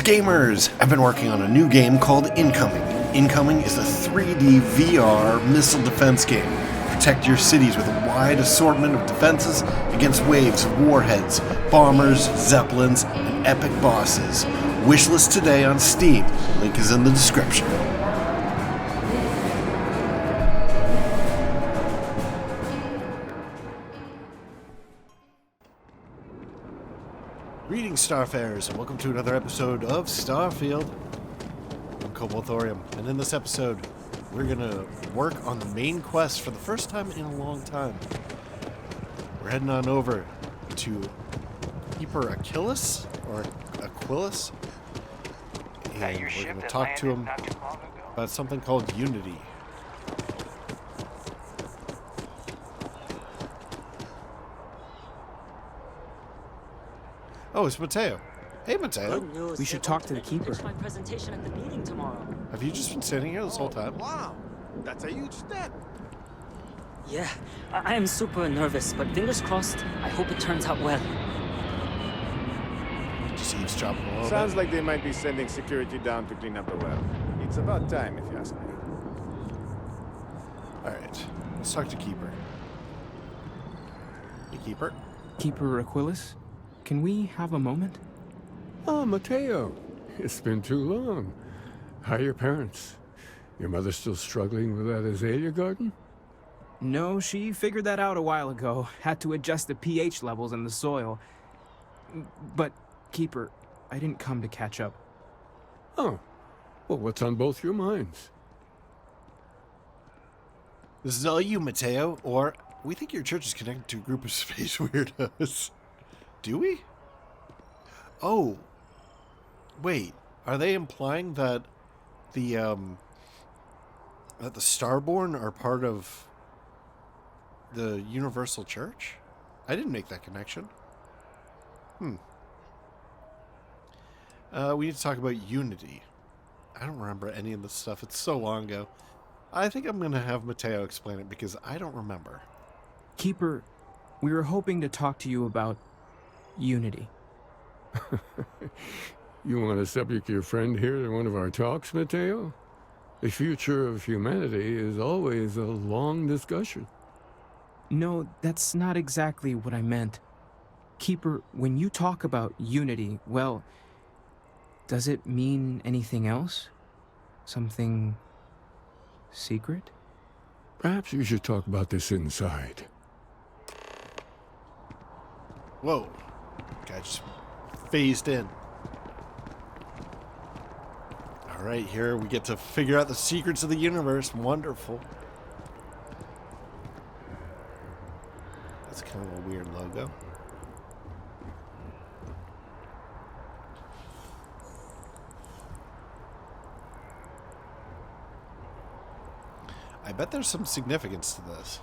Greetings, gamers! I've been working on a new game called Incoming. Incoming is a 3D VR missile defense game. Protect your cities with a wide assortment of defenses against waves of warheads, bombers, zeppelins, and epic bosses. Wishlist today on Steam. Link is in the description. Greetings, Starfarers, and welcome to another episode of Starfield. I'm Cobalt Thorium, and in this episode, we're gonna work on the main quest for the first time in a long time. We're heading on over to Keeper Achilles, or Aquilus, and we're gonna talk to him about something called Unity. Oh, it's Mateo. Hey, Mateo. We should talk to the keeper. My presentation at the meeting tomorrow. Have you just been sitting here this whole time? Wow, that's a huge step. Yeah, I am super nervous, but fingers crossed. I hope it turns out well. Just eavesdropping a little Sounds bit. like they might be sending security down to clean up the well. It's about time, if you ask me. Alright, let's talk to Keeper. Hey, Keeper. Keeper Aquilus? Can we have a moment? Oh, Mateo. It's been too long. How are your parents? Your mother still struggling with that azalea garden? No, she figured that out a while ago. Had to adjust the pH levels in the soil. But, Keeper, I didn't come to catch up. Oh. Well, what's on both your minds? This is all you, Mateo, or we think your church is connected to a group of space weirdos. Do we? Oh. Wait, are they implying that the Starborn are part of the Universal Church? I didn't make that connection. We need to talk about Unity. I don't remember any of this stuff. It's so long ago. I think I'm going to have Mateo explain it because I don't remember. Keeper, we were hoping to talk to you about Unity. You want to subject your friend here to one of our talks, Mateo? The future of humanity is always a long discussion. No, that's not exactly what I meant. Keeper, when you talk about Unity, well, does it mean anything else? Something secret? Perhaps you should talk about this inside. Whoa. Guy just phased in. Alright, here we get to figure out the secrets of the universe. Wonderful. That's kind of a weird logo. I bet there's some significance to this.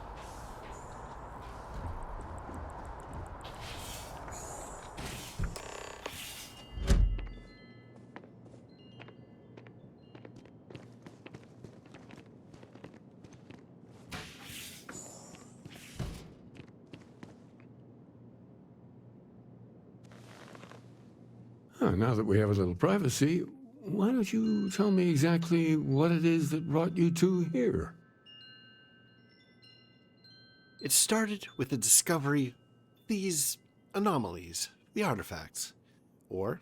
Now that we have a little privacy, why don't you tell me exactly what it is that brought you two here? It started with the discovery of these anomalies, the artifacts. Or,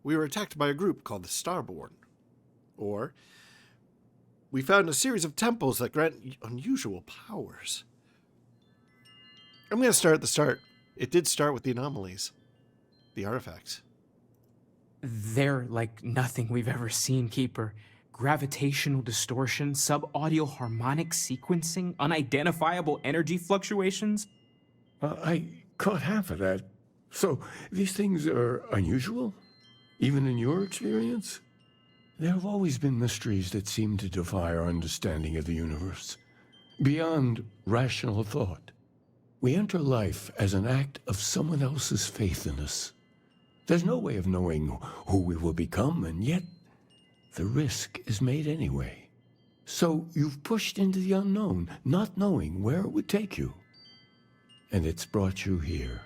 we were attacked by a group called the Starborn. Or, we found a series of temples that grant unusual powers. I'm going to start at the start. It did start with the anomalies, the artifacts. They're like nothing we've ever seen, Keeper. Gravitational distortion, sub-audio harmonic sequencing, unidentifiable energy fluctuations. I caught half of that. So, these things are unusual? Even in your experience? There have always been mysteries that seem to defy our understanding of the universe. Beyond rational thought. We enter life as an act of someone else's faith in us. There's no way of knowing who we will become, and yet the risk is made anyway. So you've pushed into the unknown, not knowing where it would take you. And it's brought you here.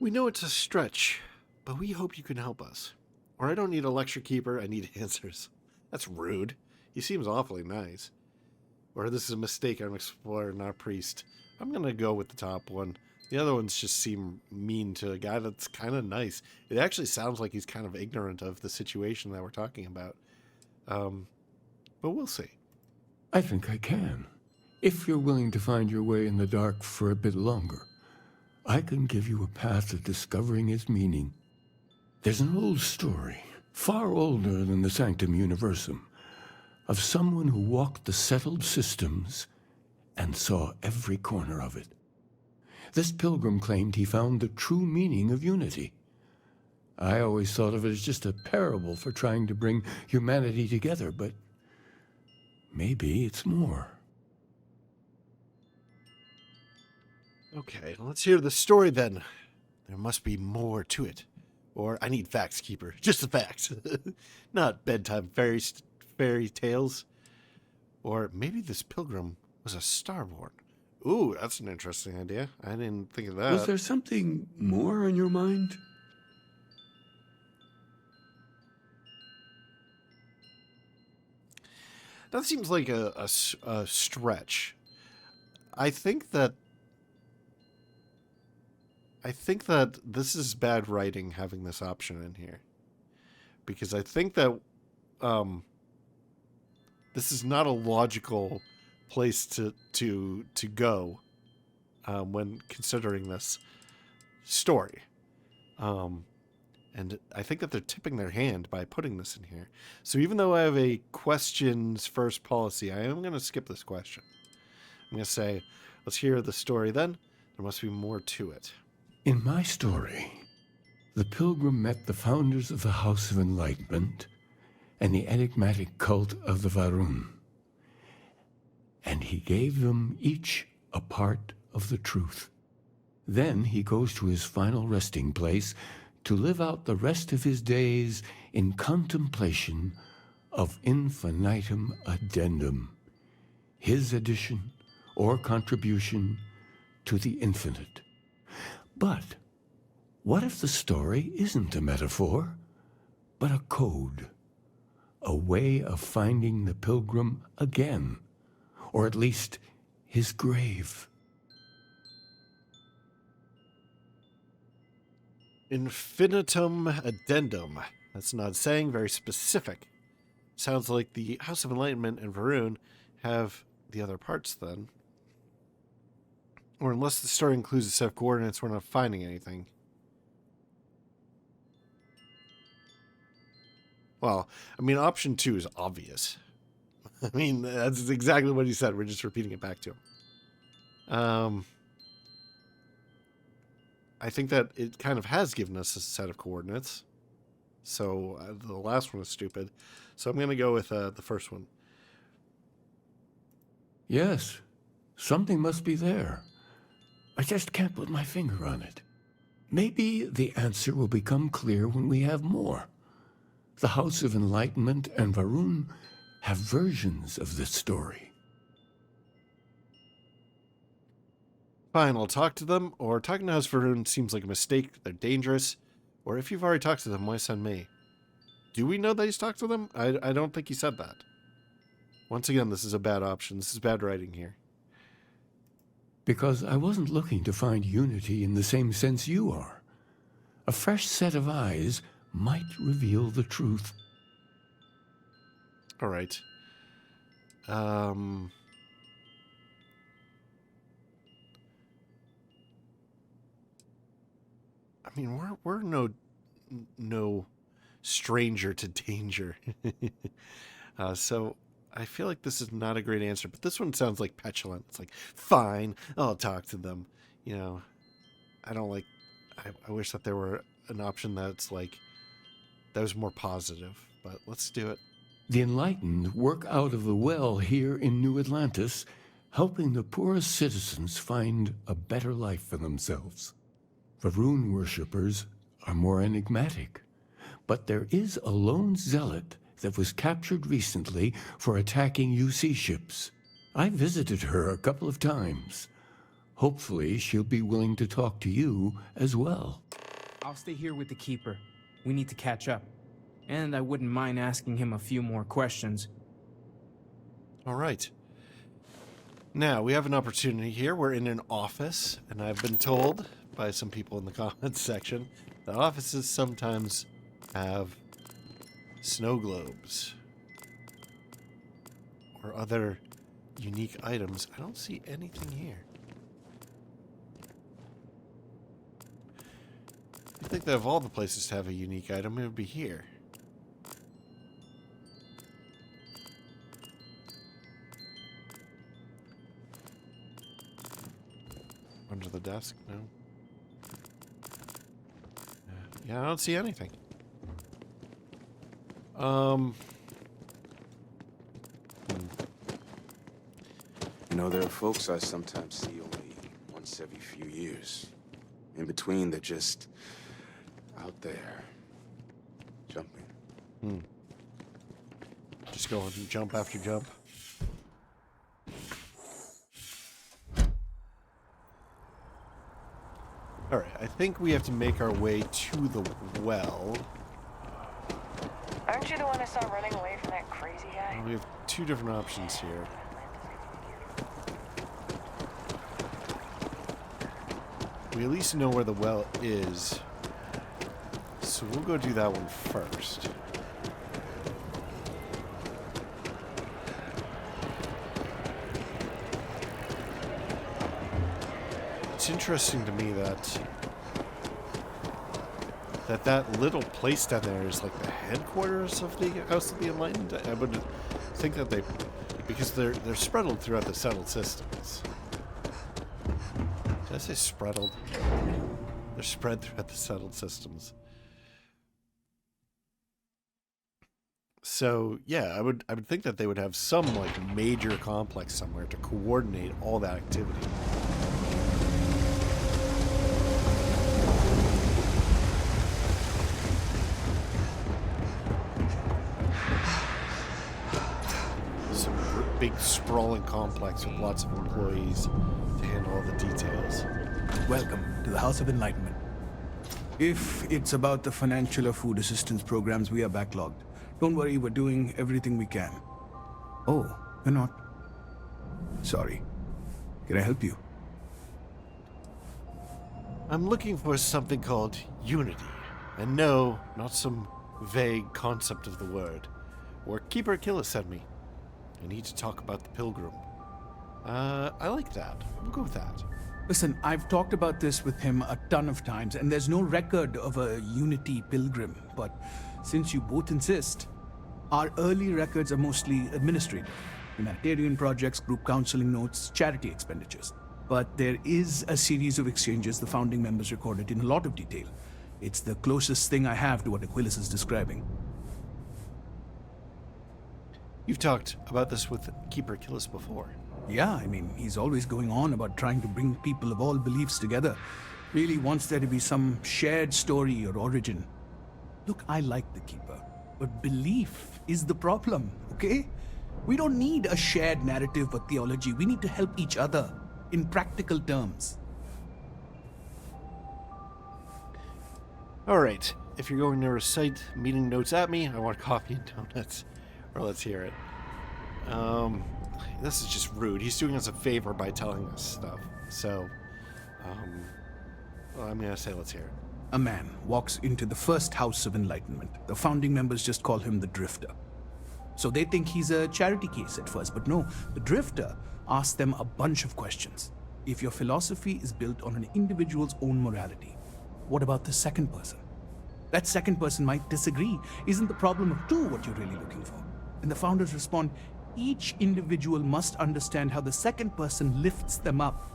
We know it's a stretch, but we hope you can help us. Or I don't need a lecture keeper, I need answers. That's rude. He seems awfully nice. Or this is a mistake, I'm an explorer, not a priest. I'm going to go with the top one. The other ones just seem mean to a guy that's kind of nice. It actually sounds like he's kind of ignorant of the situation that we're talking about. But we'll see. I think I can. If you're willing to find your way in the dark for a bit longer, I can give you a path to discovering its meaning. There's an old story, far older than the Sanctum Universum, of someone who walked the settled systems and saw every corner of it. This pilgrim claimed he found the true meaning of unity. I always thought of it as just a parable for trying to bring humanity together, but maybe it's more. Okay, let's hear the story then. There must be more to it. Or I need facts, Keeper. Just the facts. Not bedtime fairy tales. Or maybe this pilgrim was a starborn. Ooh, that's an interesting idea. I didn't think of that. Was there something more on your mind? That seems like a stretch. I think that this is bad writing having this option in here. Because I think that this is not a logical place to go when considering this story. And I think that they're tipping their hand by putting this in here. So even though I have a questions first policy, I am going to skip this question. I'm going to say, let's hear the story then. There must be more to it. In my story, the pilgrim met the founders of the House of Enlightenment and the enigmatic cult of the Varun. And he gave them each a part of the truth. Then he goes to his final resting place to live out the rest of his days in contemplation of infinitum addendum, his addition or contribution to the infinite. But what if the story isn't a metaphor, but a code, a way of finding the pilgrim again, or at least his grave? Infinitum addendum. That's not saying, very specific. Sounds like the House of Enlightenment and Varun have the other parts then. Or unless the story includes a set of coordinates, we're not finding anything. Well, I mean, option 2 is obvious. I mean, that's exactly what he said. We're just repeating it back to him. I think that it kind of has given us a set of coordinates. So the last one is stupid. So I'm going to go with the first one. Yes, something must be there. I just can't put my finger on it. Maybe the answer will become clear when we have more. The House of Enlightenment and Varun have versions of this story. Fine, I'll talk to them, or talking to House Varun seems like a mistake, they're dangerous, or if you've already talked to them, why send me? Do we know that he's talked to them? I don't think he said that. Once again, this is a bad option. This is bad writing here. Because I wasn't looking to find unity in the same sense you are. A fresh set of eyes might reveal the truth. All right. I mean, we're no stranger to danger. So I feel like this is not a great answer, but this one sounds like petulant. It's like, fine, I'll talk to them. You know, I don't like, I wish that there were an option that's like, that was more positive, but let's do it. The enlightened work out of the well here in New Atlantis, helping the poorest citizens find a better life for themselves. Varun worshippers are more enigmatic, but there is a lone zealot that was captured recently for attacking UC ships. I visited her a couple of times. Hopefully she'll be willing to talk to you as well. I'll stay here with the Keeper. We need to catch up. And I wouldn't mind asking him a few more questions. All right. Now, we have an opportunity here. We're in an office, and I've been told by some people in the comments section that offices sometimes have snow globes or other unique items. I don't see anything here. I think that of all the places to have a unique item, it would be here. Under the desk? No. Yeah, I don't see anything. You know, there are folks I sometimes see only once every few years. In between, they're just out there, jumping. Just going jump after jump. Alright, I think we have to make our way to the well. Aren't you the one that saw running away from that crazy guy? We have two different options here. We at least know where the well is. So we'll go do that one first. It's interesting to me that that little place down there is like the headquarters of the House of the Enlightened. I would think that because they're spread throughout the settled systems. Did I say spreadled? They're spread throughout the settled systems. So yeah, I would think that they would have some like major complex somewhere to coordinate all that activity. Big sprawling complex with lots of employees to handle all the details. Welcome to the House of Enlightenment. If it's about the financial or food assistance programs, we are backlogged. Don't worry, we're doing everything we can. Oh, you're not? Sorry. Can I help you? I'm looking for something called unity. And no, not some vague concept of the word. Or Keeper Killer sent me. I need to talk about the Pilgrim. I like that. We'll go with that. Listen, I've talked about this with him a ton of times, and there's no record of a Unity Pilgrim. But since you both insist, our early records are mostly administrative. Humanitarian projects, group counseling notes, charity expenditures. But there is a series of exchanges the founding members recorded in a lot of detail. It's the closest thing I have to what Aquilus is describing. You've talked about this with Keeper Killis before. Yeah, I mean, he's always going on about trying to bring people of all beliefs together. Really wants there to be some shared story or origin. Look, I like the Keeper, but belief is the problem, okay? We don't need a shared narrative or theology. We need to help each other in practical terms. All right. If you're going to recite meeting notes at me, I want coffee and donuts. Or let's hear it. This is just rude. He's doing us a favor by telling us stuff. So, well, I'm going to say let's hear it. A man walks into the first House of Enlightenment. The founding members just call him the Drifter. So they think he's a charity case at first, but no, the Drifter asks them a bunch of questions. If your philosophy is built on an individual's own morality, what about the second person? That second person might disagree. Isn't the problem of two what you're really looking for? And the founders respond, each individual must understand how the second person lifts them up.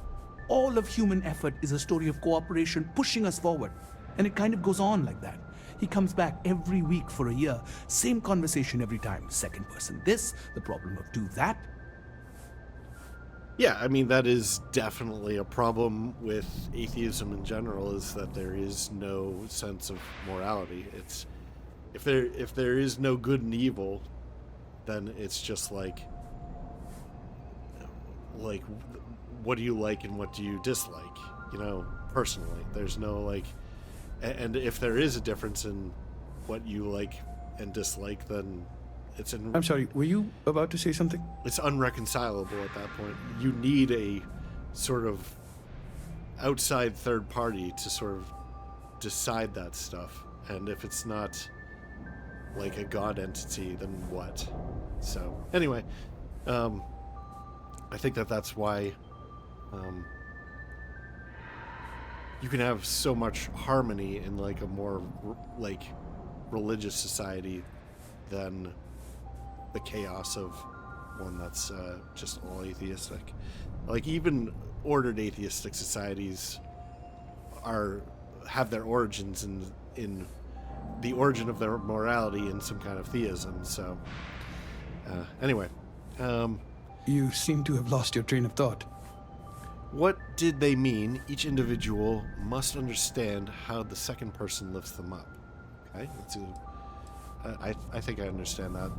All of human effort is a story of cooperation pushing us forward. And it kind of goes on like that. He comes back every week for a year. Same conversation every time. Second person this, the problem of two that. Yeah, I mean, that is definitely a problem with atheism in general, is that there is no sense of morality. It's if there is no good and evil, then it's just like what do you like and what do you dislike, you know, personally. There's no like And if there is a difference in what you like and dislike, then I'm sorry, were you about to say something? it's unreconcilable at that point. You need a sort of outside third party to sort of decide that stuff. And if it's not like a god entity, then what? So anyway, I think that's why you can have so much harmony in like a more like religious society than the chaos of one that's just all atheistic. Like even ordered atheistic societies have their origins in the origin of their morality in some kind of theism. So anyway, You seem to have lost your train of thought. what did they mean? Each individual must understand how the second person lifts them up. Okay, I think I understand that.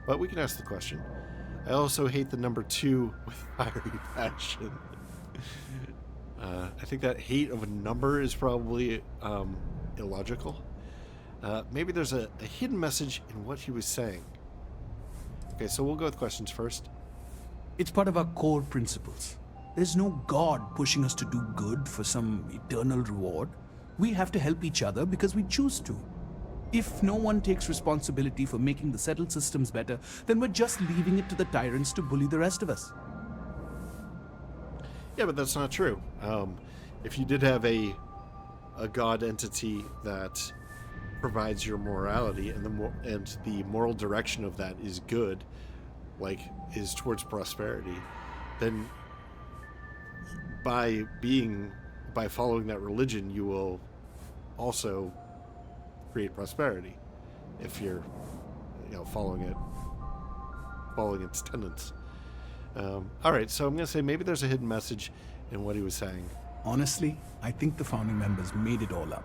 But we can ask the question. I also hate the number 2 with fiery passion. I think that hate of a number is probably illogical. Maybe there's a hidden message in what he was saying. Okay, so we'll go with questions first. It's part of our core principles. There's no God pushing us to do good for some eternal reward. We have to help each other because we choose to. If no one takes responsibility for making the settled systems better, then we're just leaving it to the tyrants to bully the rest of us. Yeah, but that's not true. If you did have a god entity that provides your morality and the moral direction of that is good, like is towards prosperity, then by following that religion, you will also create prosperity if you're following its tenets. All right, so I'm going to say maybe there's a hidden message in what he was saying. Honestly, I think the founding members made it all up.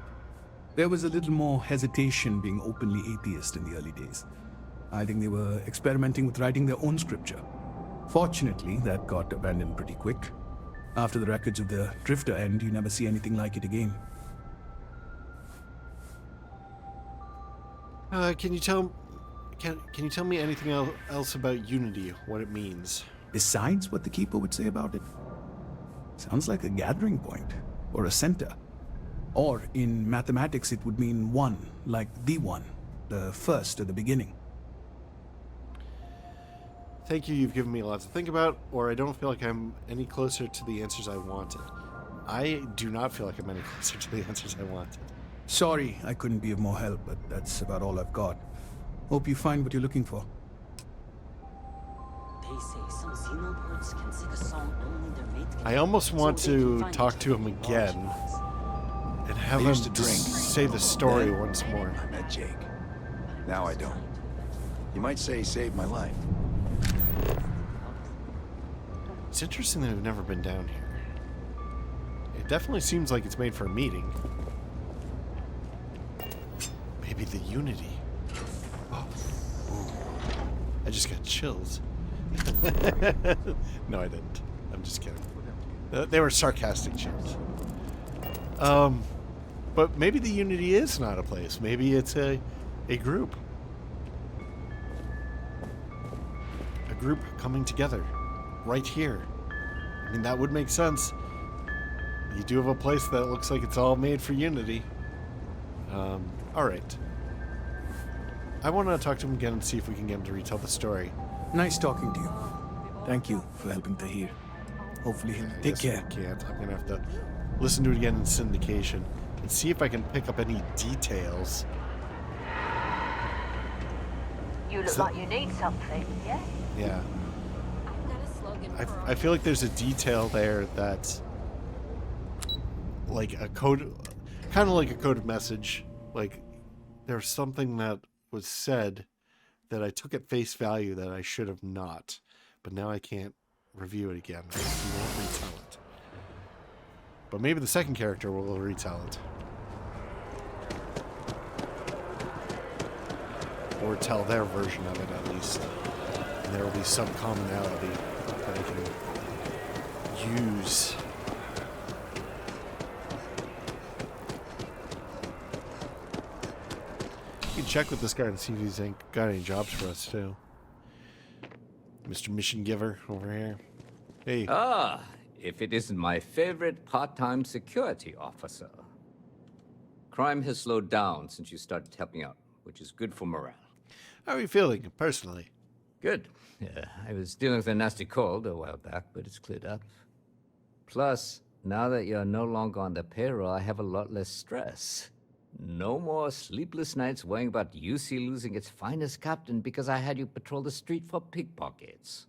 There was a little more hesitation being openly atheist in the early days. I think they were experimenting with writing their own scripture. Fortunately, that got abandoned pretty quick. After the wreckage of the Drifter end, you never see anything like it again. Can you tell me anything else about Unity? What it means? Besides what the Keeper would say about it? Sounds like a gathering point, or a center. Or, in mathematics, it would mean one, like the one, the first or the beginning. Thank you, you've given me a lot to think about, or I don't feel like I'm any closer to the answers I wanted. I do not feel like I'm any closer to the answers I wanted. Sorry, I couldn't be of more help, but that's about all I've got. Hope you find what you're looking for. They say some xenobirds can sing a song only their mate can. I almost want So they can to find talk each to other him in large again flocks. and have I him used to drink. say the story Then once more. I met Jake. Now I don't. You might say he saved my life. It's interesting that I've never been down here. It definitely seems like it's made for a meeting. Maybe the Unity. Oh. Ooh. I just got chills. No, I didn't. I'm just kidding. They were sarcastic chills. But maybe the Unity is not a place. Maybe it's a group. A group coming together. Right here. I mean, that would make sense. You do have a place that looks like it's all made for Unity. All right. I want to talk to him again and see if we can get him to retell the story. Nice talking to you. Thank you for helping Tahir. Hopefully he'll take care. I can't. I'm gonna have to listen to it again in syndication and see if I can pick up any details. You look like you need something, yeah? Yeah. I feel like there's a detail there that's like a code, kind of like a coded message. Like there's something that was said that I took at face value that I should have not, but now I can't review it again. He won't retell it. But maybe the second character will retell it. Or tell their version of it at least. And there will be some commonality that I can use. check with this guy and see if he's got any jobs for us, too. Mr. Mission Giver over here. Hey. Ah, if it isn't my favorite part-time security officer. Crime has slowed down since you started helping out, which is good for morale. How are you feeling, personally? Good. I was dealing with a nasty cold a while back, but it's cleared up. Plus, now that you're no longer on the payroll, I have a lot less stress. No more sleepless nights worrying about UC losing its finest captain because I had you patrol the street for pickpockets.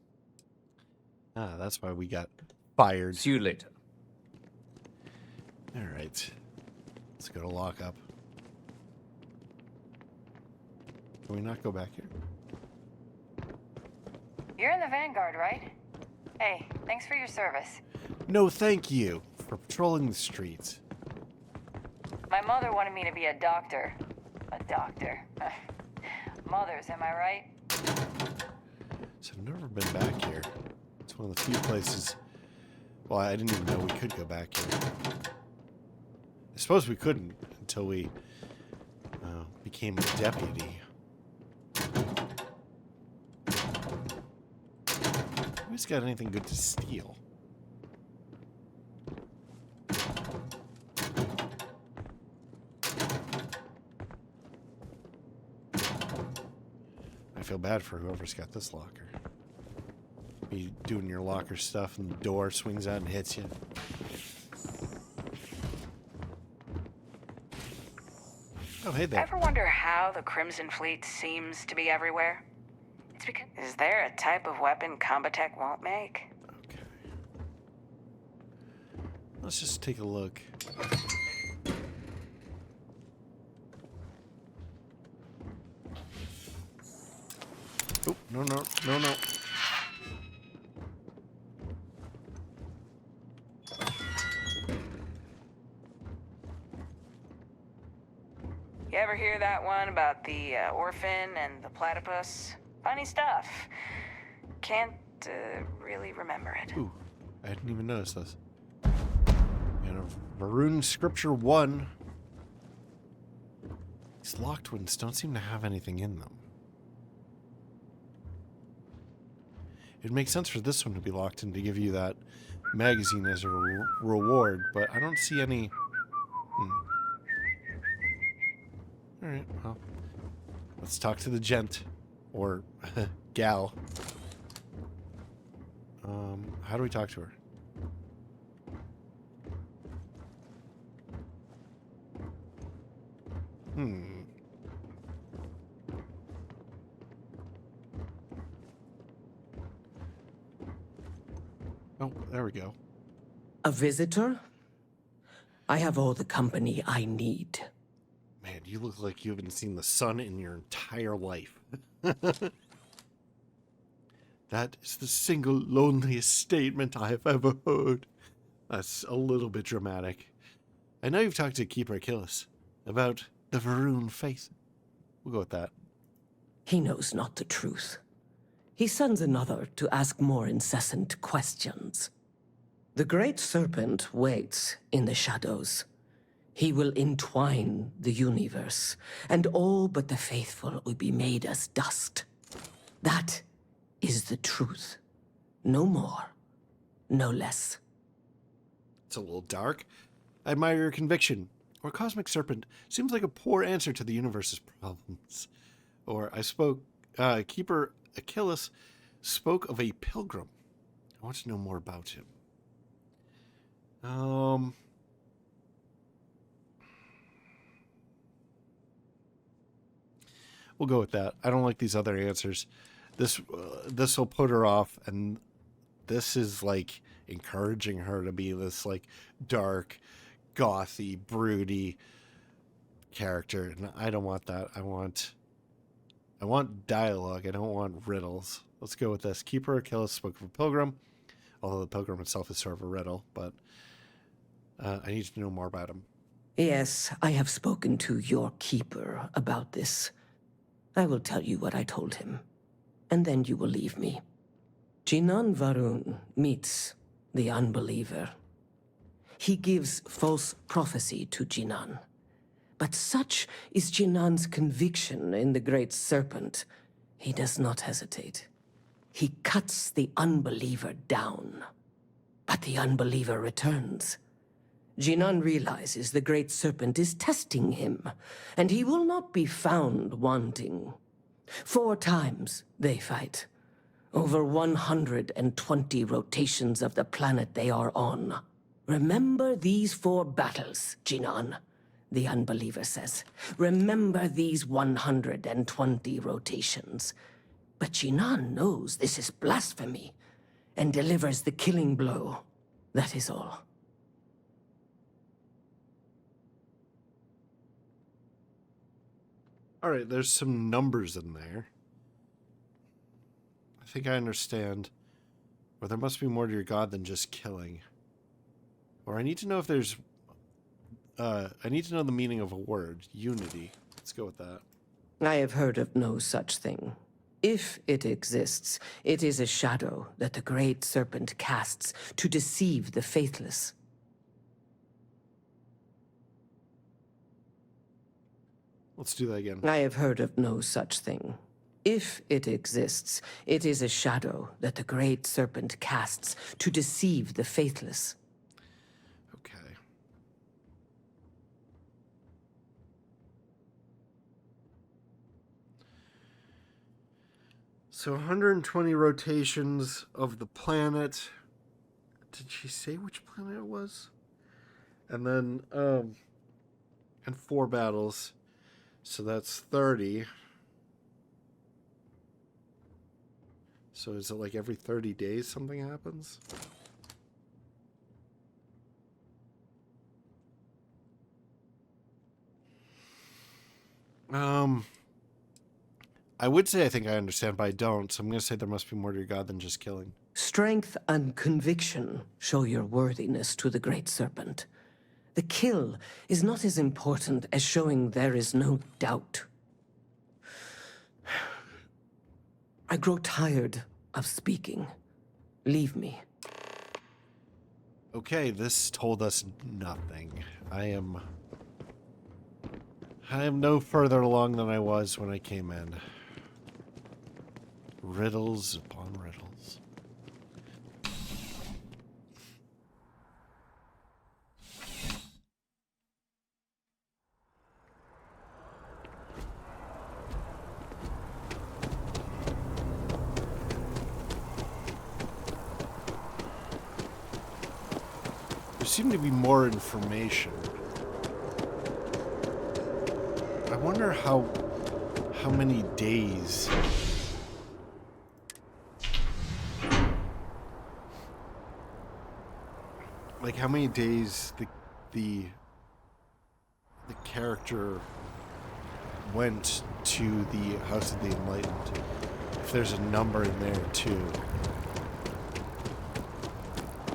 Ah, that's why we got fired. See you later. All right. Let's go to lockup. Can we not go back here? You're in the Vanguard, right? Hey, thanks for your service. No, thank you for patrolling the streets. My mother wanted me to be a doctor. A doctor. Mothers, am I right? So I've never been back here. It's one of the few places... Well, I didn't even know we could go back here. I suppose we couldn't until we became a deputy. Who's got anything good to steal? I feel bad for whoever's got this locker. Be doing your locker stuff and the door swings out and hits you. Oh, hey there. Ever wonder how the Crimson Fleet seems to be everywhere? It's because... Is there a type of weapon Combatech won't make? Okay. Let's just take a look. Oh, no. You ever hear that one about the orphan and the platypus? Funny stuff. Can't really remember it. Ooh, I didn't even notice this. And a Varun Scripture 1. These locked ones don't seem to have anything in them. It makes sense for this one to be locked and to give you that magazine as a reward, but I don't see any... Alright, well, let's talk to the gent. Or gal. How do we talk to her? Oh, there we go. A visitor? I have all the company I need. Man, you look like you haven't seen the sun in your entire life. That is the single loneliest statement I have ever heard. That's a little bit dramatic. I know you've talked to Keeper Achilles about the Varun faith. We'll go with that. He knows not the truth. He sends another to ask more incessant questions. The Great Serpent waits in the shadows. He will entwine the universe, and all but the faithful will be made as dust. That is the truth. No more, no less. It's a little dark. I admire your conviction. Or Cosmic Serpent seems like a poor answer to the universe's problems. Or Keeper Achilles spoke of a pilgrim. I want to know more about him. We'll go with that. I don't like these other answers. This will put her off, and this is like encouraging her to be this like dark, gothy, broody character, and I don't want that. I want dialogue. I don't want riddles. Let's go with this. Keeper Achilles spoke of a pilgrim, although the pilgrim itself is sort of a riddle, but I need to know more about him. Yes, I have spoken to your keeper about this. I will tell you what I told him, and then you will leave me. Jinan Varun meets the unbeliever. He gives false prophecy to Jinan, But such is Jinan's conviction in the Great Serpent. He does not hesitate. He cuts the unbeliever down. But the unbeliever returns. Jinan realizes the Great Serpent is testing him, and he will not be found wanting. 4 times they fight. Over 120 rotations of the planet they are on. Remember these 4 battles, Jinan, the unbeliever says. Remember these 120 rotations. But Jinan knows this is blasphemy and delivers the killing blow. That is all. All right, there's some numbers in there. I think I understand. Or there must be more to your god than just killing. Or I need to know if there's... I need to know the meaning of a word. Unity. Let's go with that. I have heard of no such thing. If it exists, it is a shadow that the Great Serpent casts to deceive the faithless. Let's do that again. I have heard of no such thing. If it exists, it is a shadow that the Great Serpent casts to deceive the faithless. Okay. So 120 rotations of the planet. Did she say which planet it was? And then, and 4 battles. So that's 30. So is it like every 30 days something happens? I would say I think I understand, but I don't. So I'm going to say there must be more to your god than just killing. Strength and conviction show your worthiness to the Great Serpent. The kill is not as important as showing there is no doubt. I grow tired of speaking. Leave me. Okay, this told us nothing. I am no further along than I was when I came in. Riddles upon riddles. There seemed to be more information. I wonder how many days. Like how many days the character went to the House of the Enlightened. If there's a number in there too.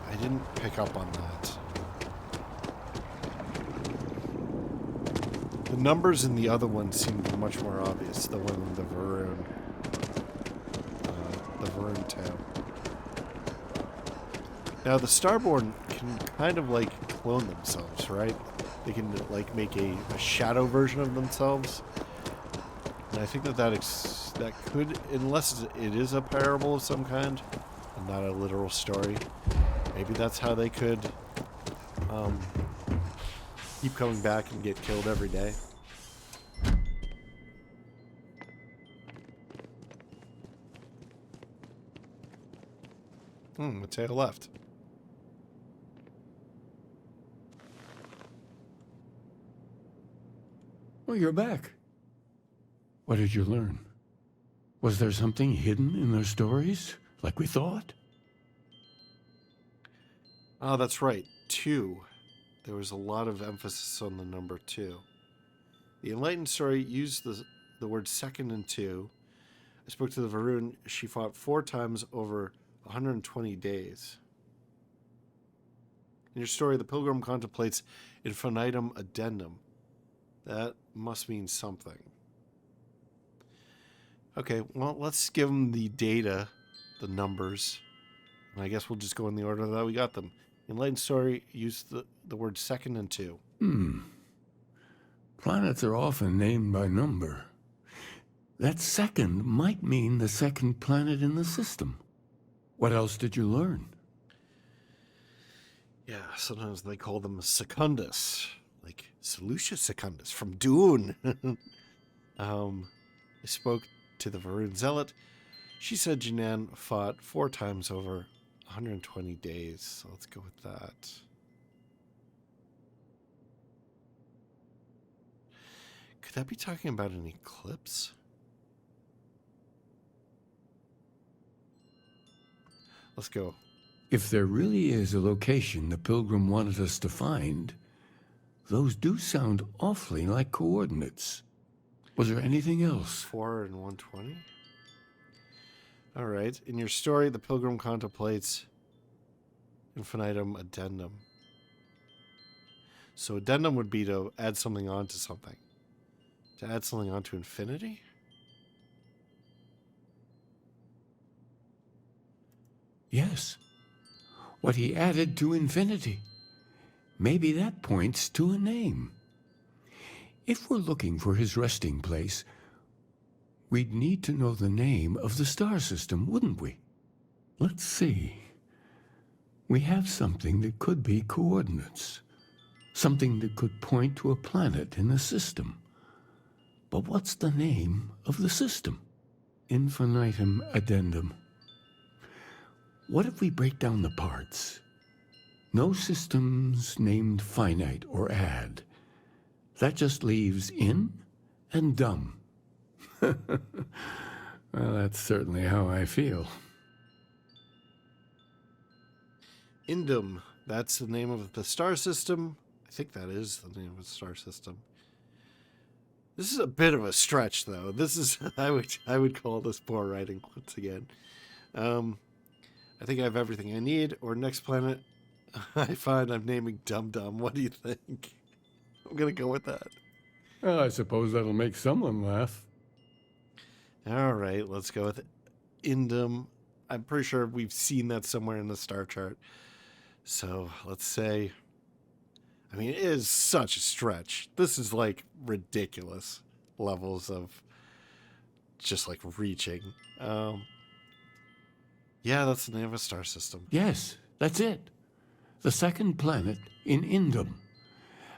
I didn't pick up on that. The numbers in the other one seemed much more obvious. The one in the Varun town. Now the Starborn can kind of like clone themselves, right? They can like make a shadow version of themselves. And I think that could, unless it is a parable of some kind, and not a literal story. Maybe that's how they could keep coming back and get killed every day. Let's say I left. Well, you're back. What did you learn? Was there something hidden in their stories, like we thought? Oh, that's right. 2. There was a lot of emphasis on the number 2. The Enlightened story used the word second and 2. I spoke to the Varun. She fought 4 times over 120 days. In your story, the Pilgrim contemplates infinitum addendum. That must mean something. Okay, well, let's give them the data, the numbers, and I guess we'll just go in the order that we got them. Enlightened story used the word second and 2. Planets are often named by number. That second might mean the second planet in the system. What else did you learn? Yeah, sometimes they call them Secundus, like Lucius Secundus from Dune. I spoke to the Varun Zealot. She said Jinan fought 4 times over 120 days, so let's go with that. Could that be talking about an eclipse? Let's go. If there really is a location the Pilgrim wanted us to find, those do sound awfully like coordinates. Was there anything else? 4 and 120? All right. In your story, the Pilgrim contemplates infinitum addendum. So addendum would be to add something onto something. To add something onto infinity? Yes. What he added to infinity. Maybe that points to a name. If we're looking for his resting place, we'd need to know the name of the star system, wouldn't we? Let's see. We have something that could be coordinates. Something that could point to a planet in the system. But what's the name of the system? Infinitum addendum. What if we break down the parts? No systems named finite or add. That just leaves in and dumb. Well, that's certainly how I feel. Indum. That's the name of the star system. I think that is the name of the star system. This is a bit of a stretch, though. This is I would call this poor writing once again. I think I have everything I need. Or next planet, I find I'm naming Dum Dum. What do you think? I'm gonna go with that. Well, I suppose that'll make someone laugh. All right, let's go with Indum. I'm pretty sure we've seen that somewhere in the star chart. So let's say, I mean, it is such a stretch. This is like ridiculous levels of just like reaching. Yeah, that's the name of a star system. Yes, that's it. The second planet in Indum.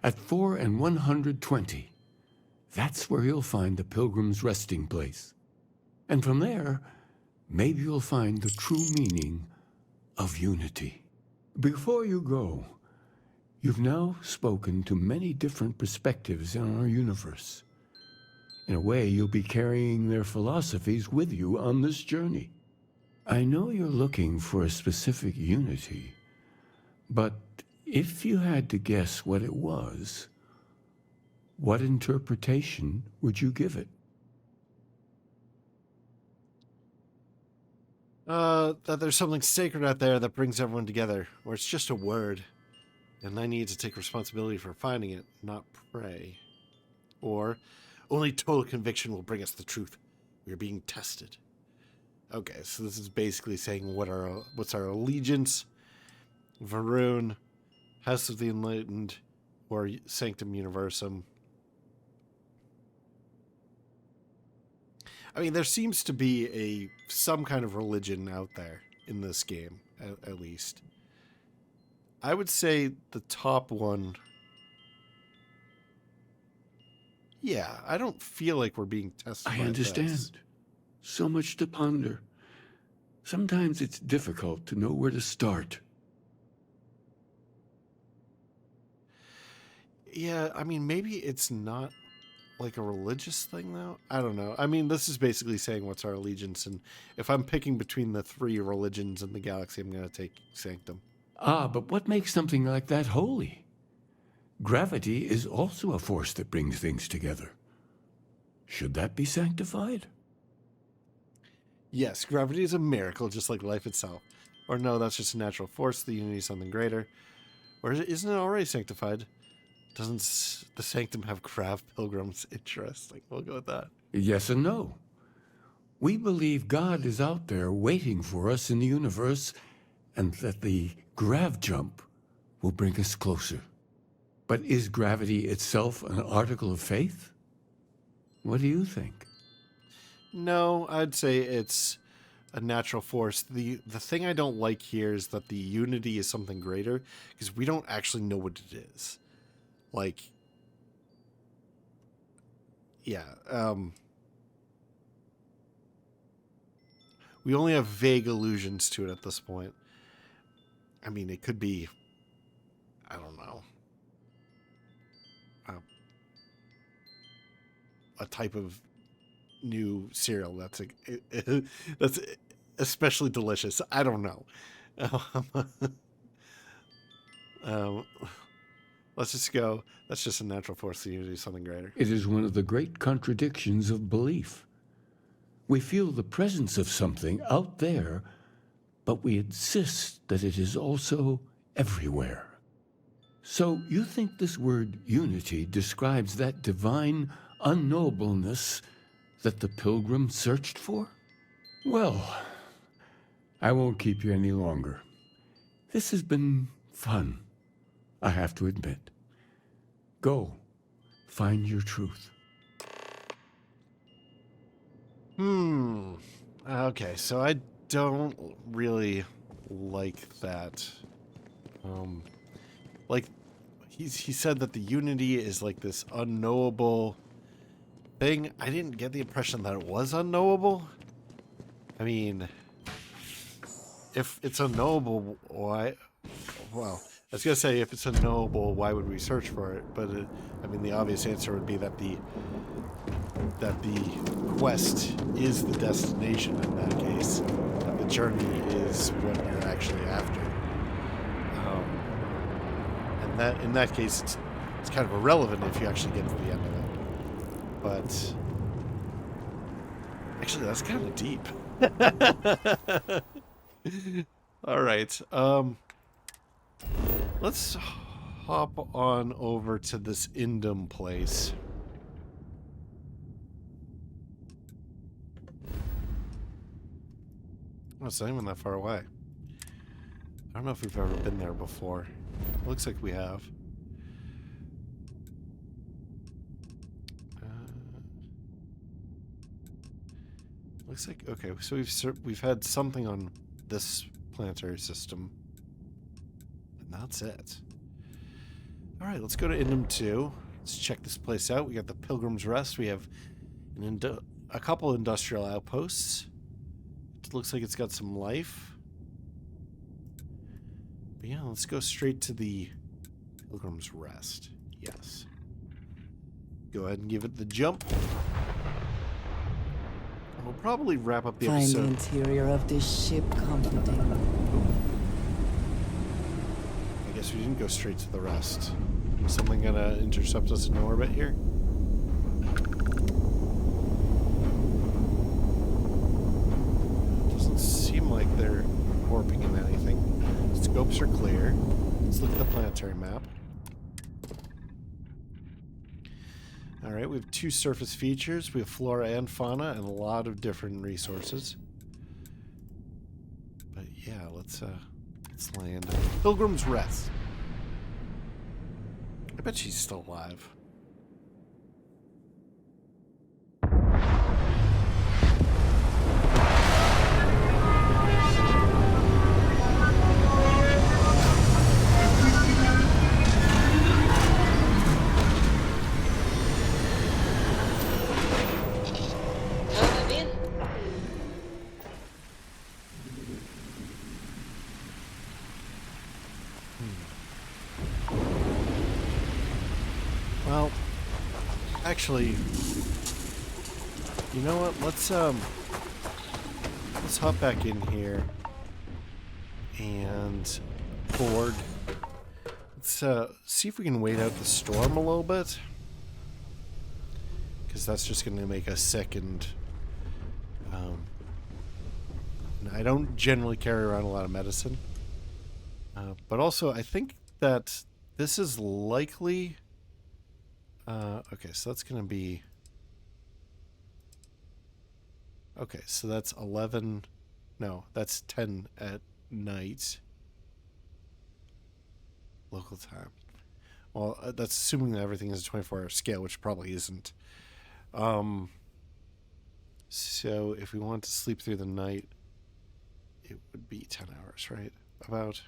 At 4 and 120. That's where you'll find the Pilgrim's resting place. And from there, maybe you'll find the true meaning of unity. Before you go, you've now spoken to many different perspectives in our universe. In a way, you'll be carrying their philosophies with you on this journey. I know you're looking for a specific unity, but if you had to guess what it was, what interpretation would you give it? That there's something sacred out there that brings everyone together, or it's just a word, and I need to take responsibility for finding it, not pray. Or, only total conviction will bring us the truth. We are being tested. Okay, so this is basically saying what's our allegiance, Varun, House of the Enlightened, or Sanctum Universum. I mean, there seems to be some kind of religion out there in this game, at least. I would say the top one. Yeah, I don't feel like we're being tested. I understand. This. So much to ponder. Sometimes it's difficult to know where to start. Yeah, I mean, maybe it's not like a religious thing, though. I don't know. I mean, this is basically saying what's our allegiance, and if I'm picking between the 3 religions in the galaxy, I'm going to take Sanctum. Ah, but what makes something like that holy? Gravity is also a force that brings things together. Should that be sanctified? Yes, gravity is a miracle, just like life itself. Or no, that's just a natural force. The unity is something greater. Or isn't it already sanctified? Doesn't the Sanctum have Grav pilgrims? Interesting. We'll go with that. Yes and no. We believe God is out there waiting for us in the universe, and that the Grav jump will bring us closer. But is gravity itself an article of faith? What do you think? No, I'd say it's a natural force. The thing I don't like here is that the unity is something greater, because we don't actually know what it is. Like, yeah, we only have vague allusions to it at this point. I mean, it could be, I don't know, a type of new cereal that's that's especially delicious. I don't know. Let's just go. That's just a natural force to do something greater. It is one of the great contradictions of belief. We feel the presence of something out there, but we insist that it is also everywhere. So you think this word unity describes that divine unknowableness that the pilgrim searched for? Well, I won't keep you any longer. This has been fun, I have to admit. Go, find your truth. Okay, so I don't really like that. Like, he said that the unity is like this unknowable thing. I didn't get the impression that it was unknowable. I mean, if it's unknowable, why? Well, I was gonna say if it's unknowable, why would we search for it? But I mean, the obvious answer would be that the quest is the destination in that case. That the journey is what you're actually after. And that in that case, it's kind of irrelevant if you actually get to the end of it. But actually, that's kind of deep. All right. Let's hop on over to this Indum place. Oh, it's not even that far away. I don't know if we've ever been there before. Looks like we have. Looks like, okay, so we've had something on this planetary system, and that's it. All right, let's go to Indum 2. Let's check this place out. We got the Pilgrim's Rest. We have a couple industrial outposts. It looks like it's got some life. But yeah, let's go straight to the Pilgrim's Rest. Yes. Go ahead and give it the jump. And we'll probably wrap up the episode. Find the interior of this ship comforting. I guess we didn't go straight to the rest. Is something gonna intercept us in orbit here? Doesn't seem like they're warping in anything. Scopes are clear. Let's look at the planetary map. Alright, we have 2 surface features. We have flora and fauna and a lot of different resources. But yeah, let's land. Pilgrim's Rest. I bet she's still alive. Well, actually, you know what? Let's hop back in here and board. Let's see if we can wait out the storm a little bit, because that's just going to make us sick. And I don't generally carry around a lot of medicine, but also I think that this is likely. Okay, so that's going to be... Okay, so that's 11... No, that's 10 at night. Local time. Well, that's assuming that everything is a 24-hour scale, which probably isn't. So if we want to sleep through the night, it would be 10 hours, right? About.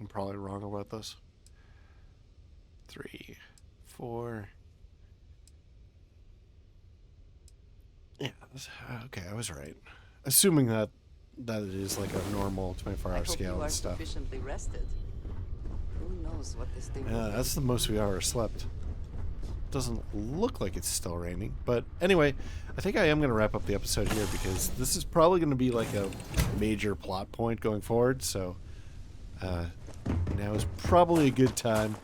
I'm probably wrong about this. 3, 4. Yeah, okay, I was right. Assuming that it is like a normal 24-hour scale and stuff. Sufficiently rested. Who knows what this thing Yeah, that's the most we've ever slept. Doesn't look like it's still raining, but anyway, I think I am going to wrap up the episode here because this is probably going to be like a major plot point going forward. So now is probably a good time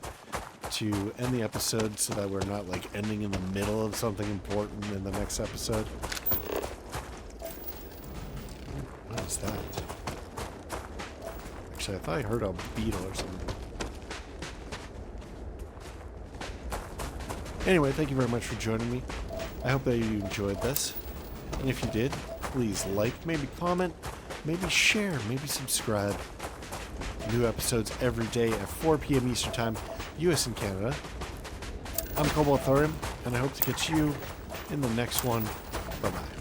to end the episode so that we're not like ending in the middle of something important in the next episode. What is that? Actually, I thought I heard a beetle or something. Anyway, thank you very much for joining me. I hope that you enjoyed this. And if you did, please like, maybe comment, maybe share, maybe subscribe. New episodes every day at 4 p.m. Eastern Time, US and Canada. I'm Cobalt Thorium, and I hope to catch you in the next one. Bye-bye.